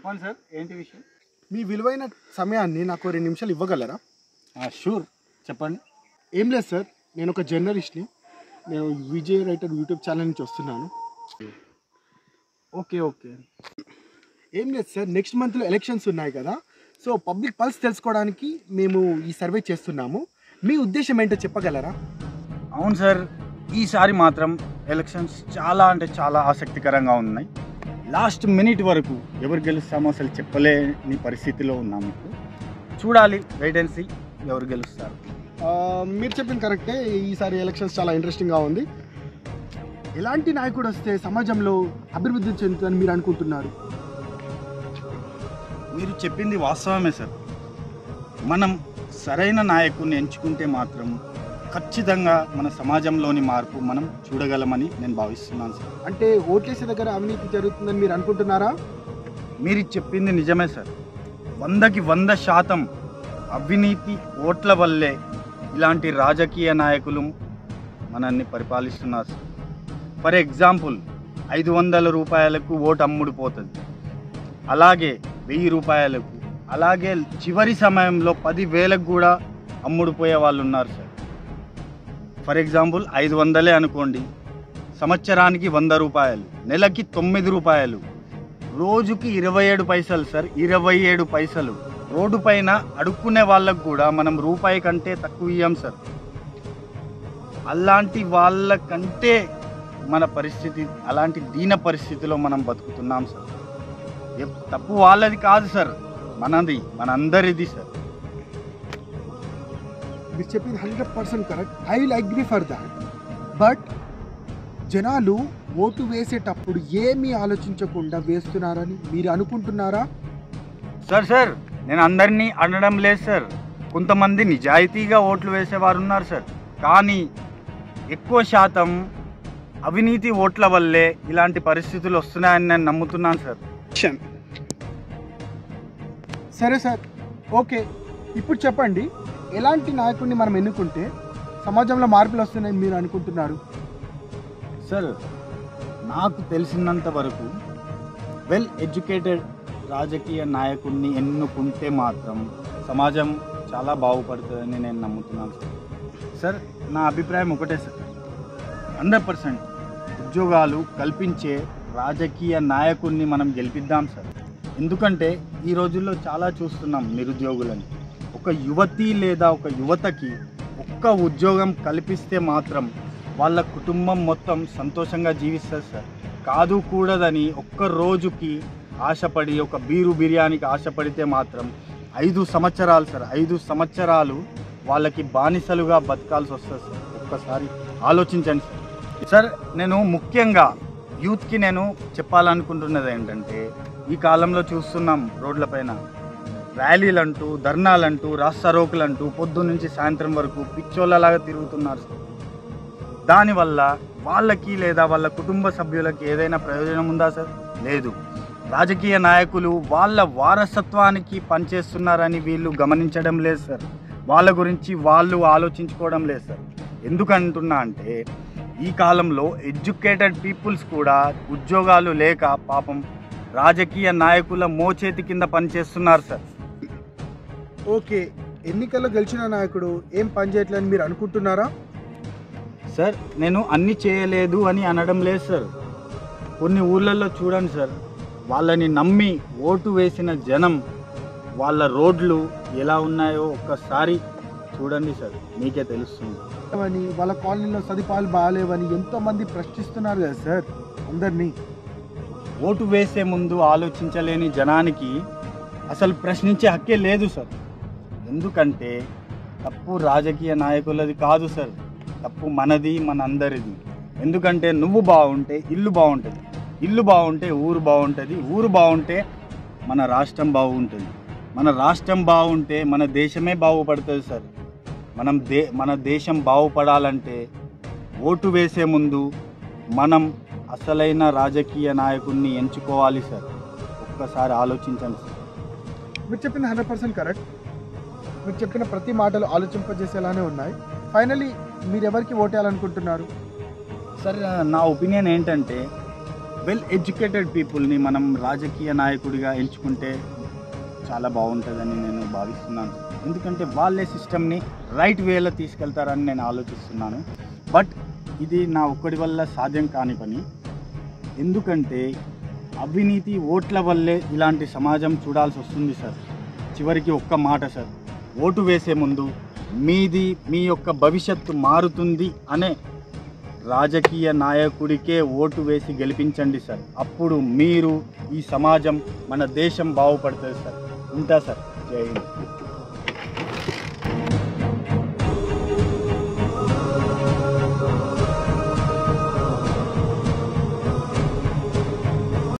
చెప్పండి సార్, ఏంటి విషయం? మీ విలువైన సమయాన్ని నాకు 2 నిమిషాలు ఇవ్వగలరా? షూర్, చెప్పండి. ఏం లేదు సార్, నేను ఒక జర్నలిస్ట్ని. నేను విజయ్ రైటర్ యూట్యూబ్ ఛానల్ నుంచి వస్తున్నాను. ఓకే. ఏం లేదు సార్, నెక్స్ట్ మంత్లో ఎలక్షన్స్ ఉన్నాయి కదా, సో పబ్లిక్ పల్స్ తెలుసుకోవడానికి మేము ఈ సర్వే చేస్తున్నాము. మీ ఉద్దేశం ఏంటో చెప్పగలరా? అవును సార్, ఈసారి మాత్రం ఎలక్షన్స్ చాలా అంటే చాలా ఆసక్తికరంగా ఉన్నాయి. లాస్ట్ మినిట్ వరకు ఎవరు గెలుస్తామో అసలు చెప్పలేని పరిస్థితిలో ఉన్నాము. చూడాలి, వెయిట్ అండ్ సీ ఎవరు గెలుస్తారు. మీరు చెప్పింది కరెక్టే, ఈసారి ఎలక్షన్స్ చాలా ఇంట్రెస్టింగ్గా ఉంది. ఎలాంటి నాయకుడు వస్తే సమాజంలో అభివృద్ధి చెందుతుందని మీరు అనుకుంటున్నారు? మీరు చెప్పింది వాస్తవమే సార్. మనం సరైన నాయకుడిని ఎంచుకుంటే మాత్రం ఖచ్చితంగా మన సమాజంలోని మార్పు మనం చూడగలమని నేను భావిస్తున్నాను సార్. అంటే ఓట్లేసే దగ్గర అవినీతి జరుగుతుందని మీరు అనుకుంటున్నారా? మీరు చెప్పింది నిజమే సార్. 100కి 100% అవినీతి ఓట్ల వల్లే ఇలాంటి రాజకీయ నాయకులు మనల్ని పరిపాలిస్తున్నారు సార్. ఫర్ ఎగ్జాంపుల్, 500 రూపాయలకు ఓటు అమ్ముడుపోతుంది, అలాగే 1000 రూపాయలకు, అలాగే చివరి సమయంలో 10,000కు కూడా అమ్ముడుపోయే వాళ్ళు ఉన్నారు సార్. ఫర్ ఎగ్జాంపుల్ 500 అనుకోండి, సంవత్సరానికి 100 రూపాయలు, నెలకి 9 రూపాయలు, రోజుకి 27 పైసలు సార్. 27 పైసలు రోడ్డు పైన అడుక్కునే వాళ్ళకు కూడా మనం రూపాయి కంటే తక్కువ ఇయ్యం సార్. అలాంటి వాళ్ళకంటే మన పరిస్థితి, అలాంటి దీన పరిస్థితిలో మనం బతుకుతున్నాం సార్. తప్పు వాళ్ళది కాదు సార్, మనది, మనందరిది సార్. మీరు చెప్పింది 100% correct. I will agree for that. But జనాలు ఓటు వేసేటప్పుడు ఏమీ ఆలోచించకుండా వేస్తున్నారని మీరు అనుకుంటున్నారా? సార్ నేను అందరినీ అనడం లేదు సార్. కొంతమంది నిజాయితీగా ఓట్లు వేసేవారు ఉన్నారు సార్. కానీ ఎక్కువ శాతం అవినీతి ఓట్ల వల్లే ఇలాంటి పరిస్థితులు వస్తున్నాయని నేను నమ్ముతున్నాను సార్. సరే సార్, ఓకే. ఇప్పుడు చెప్పండి, ఎలాంటి నాయకుడిని మనం ఎన్నుకుంటే సమాజంలో మార్పులు వస్తున్నాయని మీరు అనుకుంటున్నారు? సార్, నాకు తెలిసినంత వరకు వెల్ ఎడ్యుకేటెడ్ రాజకీయ నాయకుడిని ఎన్నుకుంటే మాత్రం సమాజం చాలా బాగుపడుతుందని నేను నమ్ముతున్నాను సార్. సార్, నా అభిప్రాయం ఒకటే సార్, 100% ఉద్యోగాలు కల్పించే రాజకీయ నాయకుడిని మనం గెలిపిద్దాం సార్. ఎందుకంటే ఈ రోజుల్లో చాలా చూస్తున్నాం నిరుద్యోగులని. ఒక యువతి లేదా ఒక యువతకి ఒక్క ఉద్యోగం కల్పిస్తే మాత్రం వాళ్ళ కుటుంబం మొత్తం సంతోషంగా జీవిస్తారు సార్. కాదు కూడదని ఒక్క రోజుకి ఆశపడి, ఒక బిర్యానీకి ఆశపడితే మాత్రం 5 సంవత్సరాలు సార్, 5 సంవత్సరాలు వాళ్ళకి బానిసలుగా బతకాల్సి వస్తుంది సార్. ఒక్కసారి ఆలోచించండి సార్. సార్, నేను ముఖ్యంగా యూత్కి నేను చెప్పాలనుకుంటున్నది ఏంటంటే, ఈ కాలంలో చూస్తున్నాం రోడ్లపైన ర్యాలీలంటూ, ధర్నాలంటూ, రాస్తారోకులంటూ పొద్దున్నుంచి సాయంత్రం వరకు పిచ్చోళ్ళలాగా తిరుగుతున్నారు సార్. దానివల్ల వాళ్ళకి లేదా వాళ్ళ కుటుంబ సభ్యులకి ఏదైనా ప్రయోజనం ఉందా సార్? లేదు. రాజకీయ నాయకులు వాళ్ళ వారసత్వానికి పనిచేస్తున్నారని వీళ్ళు గమనించడం లేదు సార్. వాళ్ళ గురించి వాళ్ళు ఆలోచించుకోవడం లేదు సార్. ఎందుకంటున్నా అంటే, ఈ కాలంలో ఎడ్యుకేటెడ్ పీపుల్స్ కూడా ఉద్యోగాలు లేక పాపం రాజకీయ నాయకుల మోచేతి కింద పనిచేస్తున్నారు సార్. ఓకే, ఎన్నికల్లో గెలిచిన నాయకుడు ఏం పని చేయట్లేదని మీరు అనుకుంటున్నారా? సార్, నేను అన్నీ చేయలేదు అని అనడం లేదు సార్. కొన్ని ఊళ్ళల్లో చూడండి సార్, వాళ్ళని నమ్మి ఓటు వేసిన జనం వాళ్ళ రోడ్లు ఎలా ఉన్నాయో ఒక్కసారి చూడండి సార్, మీకే తెలుస్తుంది. వాళ్ళ కాలనీలో సదుపాయాలు బాగాలేవని ఎంతోమంది ప్రశ్నిస్తున్నారు కదా సార్ అందరినీ. ఓటు వేసే ముందు ఆలోచించలేని జనానికి అసలు ప్రశ్నించే హక్కే లేదు సార్. ఎందుకంటే తప్పు రాజకీయ నాయకులది కాదు సార్, తప్పు మనది, మనందరిది. ఎందుకంటే నువ్వు బాగుంటే ఇల్లు బాగుంటుంది, ఇల్లు బాగుంటే ఊరు బాగుంటుంది, ఊరు బాగుంటే మన రాష్ట్రం బాగుంటుంది, మన రాష్ట్రం బాగుంటే మన దేశమే బాగుపడుతుంది సార్. మన దేశం బాగుపడాలంటే ఓటు వేసే ముందు మనం అసలైన రాజకీయ నాయకుడిని ఎంచుకోవాలి సార్. ఒక్కసారి ఆలోచించండి సార్. మీరు చెప్పిన 100% కరెక్ట్. మీరు చెప్పిన ప్రతి మాటలు ఆలోచింపజేసేలానే ఉన్నాయి. ఫైనలీ మీరు ఎవరికి ఓటేయాలనుకుంటున్నారు? సార్, నా ఒపీనియన్ ఏంటంటే వెల్ ఎడ్యుకేటెడ్ పీపుల్ని మనం రాజకీయ నాయకుడిగా ఎంచుకుంటే చాలా బాగుంటుందని నేను భావిస్తున్నాను. ఎందుకంటే వాళ్ళే సిస్టమ్ని రైట్ వేలో తీసుకెళ్తారని నేను ఆలోచిస్తున్నాను. బట్ ఇది నా ఒక్కడి వల్ల సాధ్యం కాని పని. ఎందుకంటే అవినీతి ఓట్ల వల్లే ఇలాంటి సమాజం చూడాల్సి వస్తుంది సార్. చివరికి ఒక్క మాట సార్, ఓటు వేసే ముందు మీ యొక్క భవిష్యత్తు మారుతుంది అనే రాజకీయ నాయకుడికే ఓటు వేసి గెలిపించండి సార్. అప్పుడు మీరు, ఈ సమాజం, మన దేశం బాగుపడుతుంది సార్. ఉంటా సార్. జై హింద్.